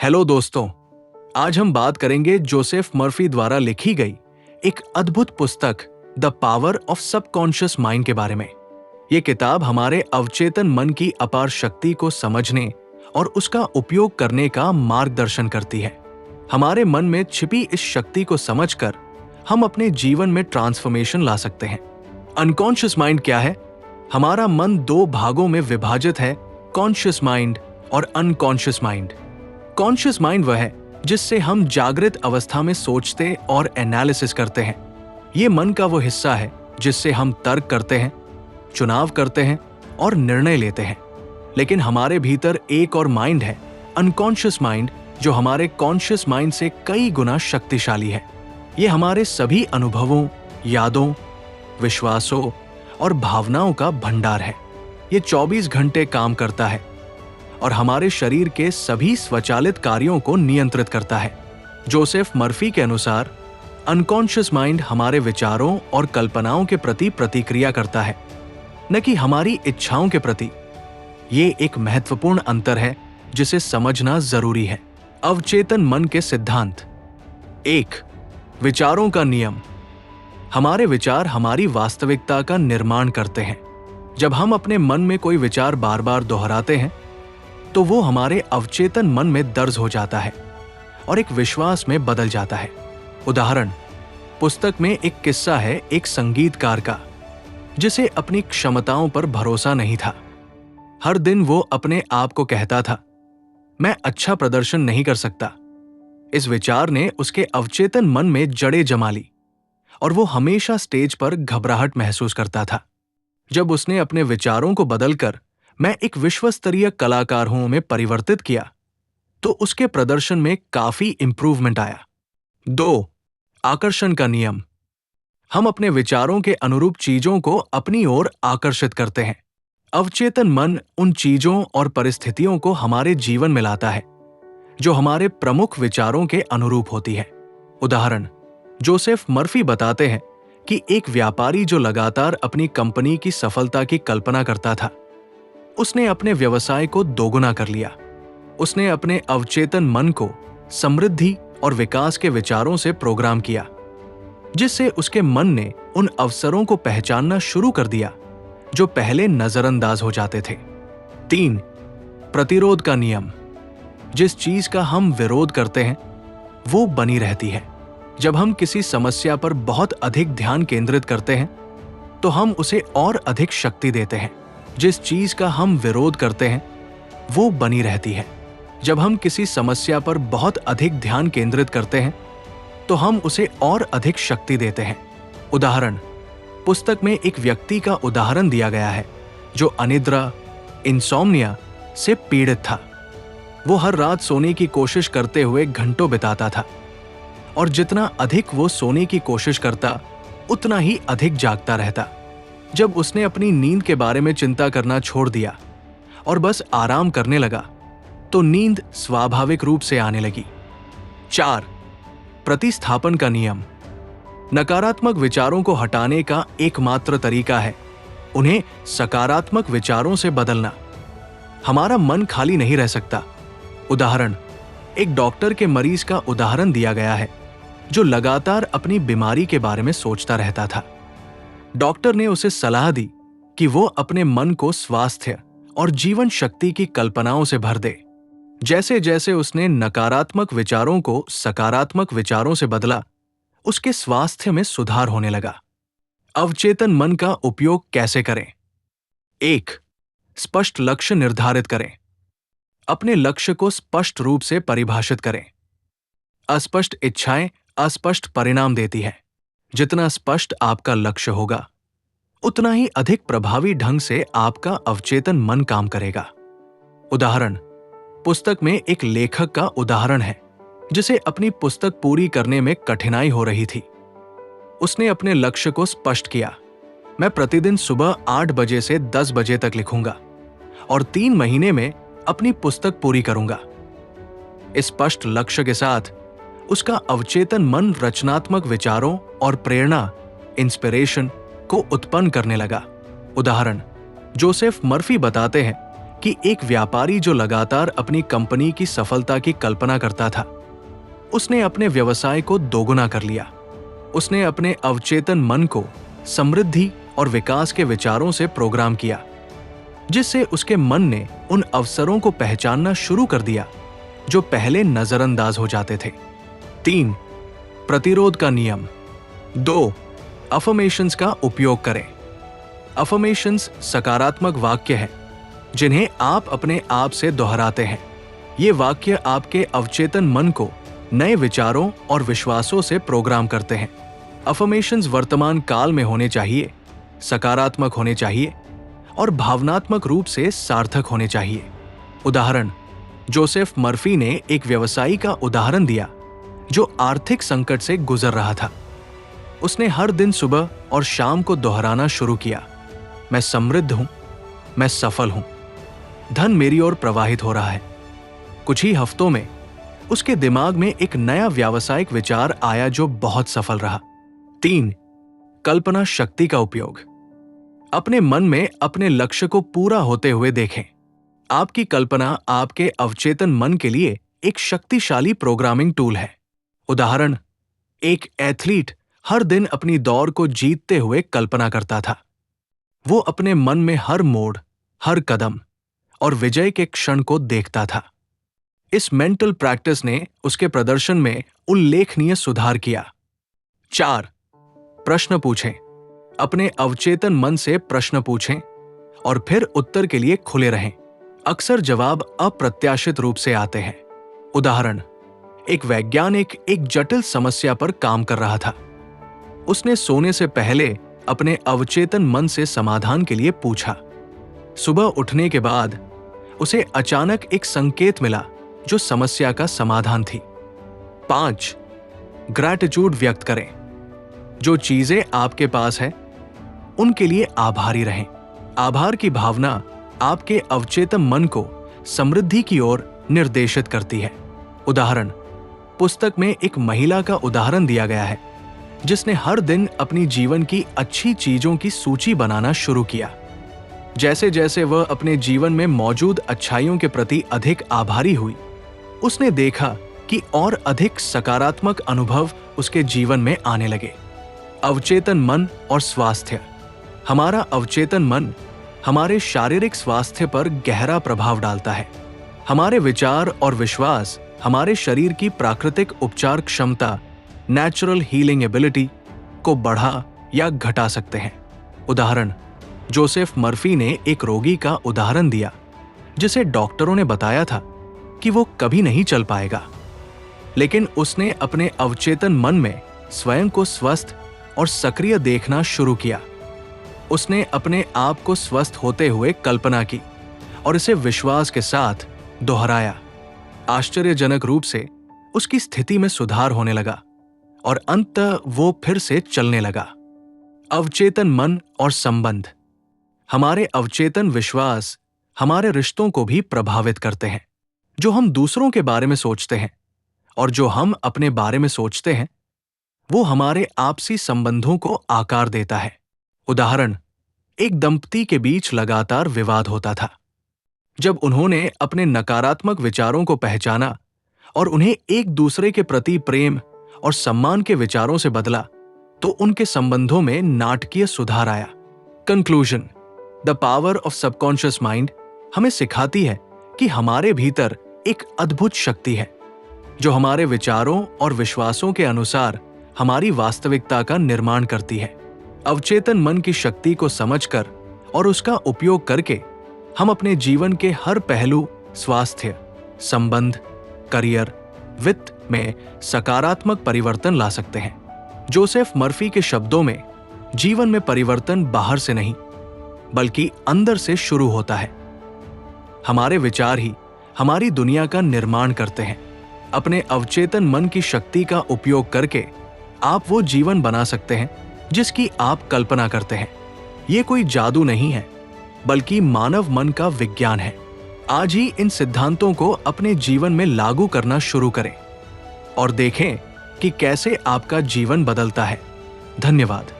Hello दोस्तों, आज हम बात करेंगे जोसेफ मर्फी द्वारा लिखी गई एक अद्भुत पुस्तक the power of subconscious mind के बारे में। ये किताब हमारे अवचेतन मन की अपार शक्ति को समझने और उसका उपयोग करने का मार्गदर्शन करती है। हमारे मन में छिपी इस शक्ति को समझकर हम अपने जीवन में ट्रांसफॉर्मेशन ला सकते हैं। अनकॉन्शियस माइंड क्या है? हमारा मन दो भागों में विभाजित है, कॉन्शियस माइंड और अनकॉन्शियस माइंड। कॉन्शियस माइंड वह है जिससे हम जागृत अवस्था में सोचते और एनालिसिस करते हैं। ये मन का वो हिस्सा है जिससे हम तर्क करते हैं, चुनाव करते हैं और निर्णय लेते हैं। लेकिन हमारे भीतर एक और माइंड है, अनकॉन्शियस माइंड, जो हमारे कॉन्शियस माइंड से कई गुना शक्तिशाली है। ये हमारे सभी अनुभवों, यादों, विश्वासों और भावनाओं का भंडार है। ये 24 घंटे काम करता है और हमारे शरीर के सभी स्वचालित कार्यों को नियंत्रित करता है। जोसेफ मर्फी के अनुसार अनकॉन्शियस माइंड हमारे विचारों और कल्पनाओं के प्रति प्रतिक्रिया करता है, न कि हमारी इच्छाओं के प्रति। ये एक महत्वपूर्ण अंतर है जिसे समझना जरूरी है। अवचेतन मन के सिद्धांत। 1. विचारों का नियम। हमारे विचार हमारी वास्तविकता का निर्माण करते हैं। जब हम अपने मन में कोई विचार बार बार दोहराते हैं तो वो हमारे अवचेतन मन में दर्ज हो जाता है और एक विश्वास में बदल जाता है। उदाहरण, पुस्तक में एक किस्सा है एक संगीतकार का जिसे अपनी क्षमताओं पर भरोसा नहीं था। हर दिन वो अपने आप को कहता था, मैं अच्छा प्रदर्शन नहीं कर सकता। इस विचार ने उसके अवचेतन मन में जड़ें जमा ली और वो हमेशा स्टेज पर घबराहट महसूस करता था। जब उसने अपने विचारों को बदलकर मैं एक विश्वस्तरीय कलाकार हूं में परिवर्तित किया तो उसके प्रदर्शन में काफी इंप्रूवमेंट आया। 2. आकर्षण का नियम। हम अपने विचारों के अनुरूप चीजों को अपनी ओर आकर्षित करते हैं। अवचेतन मन उन चीजों और परिस्थितियों को हमारे जीवन में लाता है जो हमारे प्रमुख विचारों के अनुरूप होती है। उदाहरण, जोसेफ मर्फी बताते हैं कि एक व्यापारी जो लगातार अपनी कंपनी की सफलता की कल्पना करता था, उसने अपने व्यवसाय को दोगुना कर लिया। उसने अपने अवचेतन मन को समृद्धि और विकास के विचारों से प्रोग्राम किया, जिससे उसके मन ने उन अवसरों को पहचानना शुरू कर दिया जो पहले नजरअंदाज हो जाते थे। 3. प्रतिरोध का नियम। जिस चीज का हम विरोध करते हैं वो बनी रहती है। जब हम किसी समस्या पर बहुत अधिक ध्यान केंद्रित करते हैं तो हम उसे और अधिक शक्ति देते हैं। जिस चीज का हम विरोध करते हैं वो बनी रहती है। जब हम किसी समस्या पर बहुत अधिक ध्यान केंद्रित करते हैं तो हम उसे और अधिक शक्ति देते हैं। उदाहरण, पुस्तक में एक व्यक्ति का उदाहरण दिया गया है जो अनिद्रा, इंसोम्निया से पीड़ित था। वो हर रात सोने की कोशिश करते हुए घंटों बिताता था और जितना अधिक वो सोने की कोशिश करता उतना ही अधिक जागता रहता। जब उसने अपनी नींद के बारे में चिंता करना छोड़ दिया और बस आराम करने लगा तो नींद स्वाभाविक रूप से आने लगी। 4. प्रतिस्थापन का नियम। नकारात्मक विचारों को हटाने का एकमात्र तरीका है उन्हें सकारात्मक विचारों से बदलना। हमारा मन खाली नहीं रह सकता। उदाहरण, एक डॉक्टर के मरीज का उदाहरण दिया गया है जो लगातार अपनी बीमारी के बारे में सोचता रहता था। डॉक्टर ने उसे सलाह दी कि वो अपने मन को स्वास्थ्य और जीवन शक्ति की कल्पनाओं से भर दे। जैसे जैसे उसने नकारात्मक विचारों को सकारात्मक विचारों से बदला, उसके स्वास्थ्य में सुधार होने लगा। अवचेतन मन का उपयोग कैसे करें? 1. स्पष्ट लक्ष्य निर्धारित करें। अपने लक्ष्य को स्पष्ट रूप से परिभाषित करें। अस्पष्ट इच्छाएं अस्पष्ट परिणाम देती है। जितना स्पष्ट आपका लक्ष्य होगा उतना ही अधिक प्रभावी ढंग से आपका अवचेतन मन काम करेगा। उदाहरण, पुस्तक में एक लेखक का उदाहरण है जिसे अपनी पुस्तक पूरी करने में कठिनाई हो रही थी। उसने अपने लक्ष्य को स्पष्ट किया, मैं प्रतिदिन सुबह 8 बजे से 10 बजे तक लिखूंगा और 3 महीने में अपनी पुस्तक पूरी करूंगा। इस स्पष्ट लक्ष्य के साथ उसका अवचेतन मन रचनात्मक विचारों और प्रेरणा, इंस्पिरेशन को उत्पन्न करने लगा। उदाहरण, जोसेफ मर्फी बताते हैं कि एक व्यापारी जो लगातार अपनी कंपनी की सफलता की कल्पना करता था, उसने अपने व्यवसाय को दोगुना कर लिया। उसने अपने अवचेतन मन को समृद्धि और विकास के विचारों से प्रोग्राम किया, जिससे उसके मन ने उन अवसरों को पहचानना शुरू कर दिया जो पहले नजरअंदाज हो जाते थे। 3. प्रतिरोध का नियम। 2. अफर्मेशंस का उपयोग करें। अफर्मेशंस सकारात्मक वाक्य हैं जिन्हें आप अपने आप से दोहराते हैं। ये वाक्य आपके अवचेतन मन को नए विचारों और विश्वासों से प्रोग्राम करते हैं। अफर्मेशंस वर्तमान काल में होने चाहिए, सकारात्मक होने चाहिए और भावनात्मक रूप से सार्थक होने चाहिए। उदाहरण, जोसेफ मर्फी ने एक व्यवसायी का उदाहरण दिया जो आर्थिक संकट से गुजर रहा था। उसने हर दिन सुबह और शाम को दोहराना शुरू किया, मैं समृद्ध हूं, मैं सफल हूं, धन मेरी ओर प्रवाहित हो रहा है। कुछ ही हफ्तों में उसके दिमाग में एक नया व्यावसायिक विचार आया जो बहुत सफल रहा। 3. कल्पना शक्ति का उपयोग। अपने मन में अपने लक्ष्य को पूरा होते हुए देखें। आपकी कल्पना आपके अवचेतन मन के लिए एक शक्तिशाली प्रोग्रामिंग टूल है। उदाहरण, एक एथलीट हर दिन अपनी दौड़ को जीतते हुए कल्पना करता था। वो अपने मन में हर मोड़, हर कदम और विजय के क्षण को देखता था। इस मेंटल प्रैक्टिस ने उसके प्रदर्शन में उल्लेखनीय सुधार किया। 4. प्रश्न पूछें। अपने अवचेतन मन से प्रश्न पूछें और फिर उत्तर के लिए खुले रहें। अक्सर जवाब अप्रत्याशित रूप से आते हैं। उदाहरण, एक वैज्ञानिक एक जटिल समस्या पर काम कर रहा था। उसने सोने से पहले अपने अवचेतन मन से समाधान के लिए पूछा। सुबह उठने के बाद उसे अचानक एक संकेत मिला जो समस्या का समाधान थी। 5. ग्रैटिट्यूड व्यक्त करें। जो चीजें आपके पास है उनके लिए आभारी रहें। आभार की भावना आपके अवचेतन मन को समृद्धि की ओर निर्देशित करती है। उदाहरण, पुस्तक में एक महिला का उदाहरण दिया गया है जिसने हर दिन अपनी जीवन की अच्छी चीजों की सूची बनाना शुरू किया। जैसे जैसे वह अपने जीवन में मौजूद अच्छाइयों के प्रति अधिक आभारी हुई, उसने देखा कि और अधिक सकारात्मक अनुभव उसके जीवन में आने लगे। अवचेतन मन और स्वास्थ्य। हमारा अवचेतन मन हमारे शारीरिक स्वास्थ्य पर गहरा प्रभाव डालता है। हमारे विचार और विश्वास हमारे शरीर की प्राकृतिक उपचार क्षमता, नेचुरल हीलिंग एबिलिटी को बढ़ा या घटा सकते हैं। उदाहरण, जोसेफ मर्फी ने एक रोगी का उदाहरण दिया जिसे डॉक्टरों ने बताया था कि वो कभी नहीं चल पाएगा, लेकिन उसने अपने अवचेतन मन में स्वयं को स्वस्थ और सक्रिय देखना शुरू किया। उसने अपने आप को स्वस्थ होते हुए कल्पना की और इसे विश्वास के साथ दोहराया। आश्चर्यजनक रूप से उसकी स्थिति में सुधार होने लगा और अंततः वो फिर से चलने लगा। अवचेतन मन और संबंध। हमारे अवचेतन विश्वास हमारे रिश्तों को भी प्रभावित करते हैं। जो हम दूसरों के बारे में सोचते हैं और जो हम अपने बारे में सोचते हैं, वो हमारे आपसी संबंधों को आकार देता है। उदाहरण, एक दंपति के बीच लगातार विवाद होता था। जब उन्होंने अपने नकारात्मक विचारों को पहचाना और उन्हें एक दूसरे के प्रति प्रेम और सम्मान के विचारों से बदला, तो उनके संबंधों में नाटकीय सुधार आया। Conclusion. The power of subconscious mind हमें सिखाती है कि हमारे भीतर एक अद्भुत शक्ति है जो हमारे विचारों और विश्वासों के अनुसार हमारी वास्तविकता का निर्माण करती है। अवचेतन मन की शक्ति को समझकर और उसका उपयोग करके हम अपने जीवन के हर पहलू, स्वास्थ्य, संबंध, करियर, वित्त में सकारात्मक परिवर्तन ला सकते हैं। जोसेफ मर्फी के शब्दों में, जीवन में परिवर्तन बाहर से नहीं बल्कि अंदर से शुरू होता है। हमारे विचार ही हमारी दुनिया का निर्माण करते हैं। अपने अवचेतन मन की शक्ति का उपयोग करके आप वो जीवन बना सकते हैं जिसकी आप कल्पना करते हैं। ये कोई जादू नहीं है, बल्कि मानव मन का विज्ञान है। आज ही इन सिद्धांतों को अपने जीवन में लागू करना शुरू करें और देखें कि कैसे आपका जीवन बदलता है। धन्यवाद।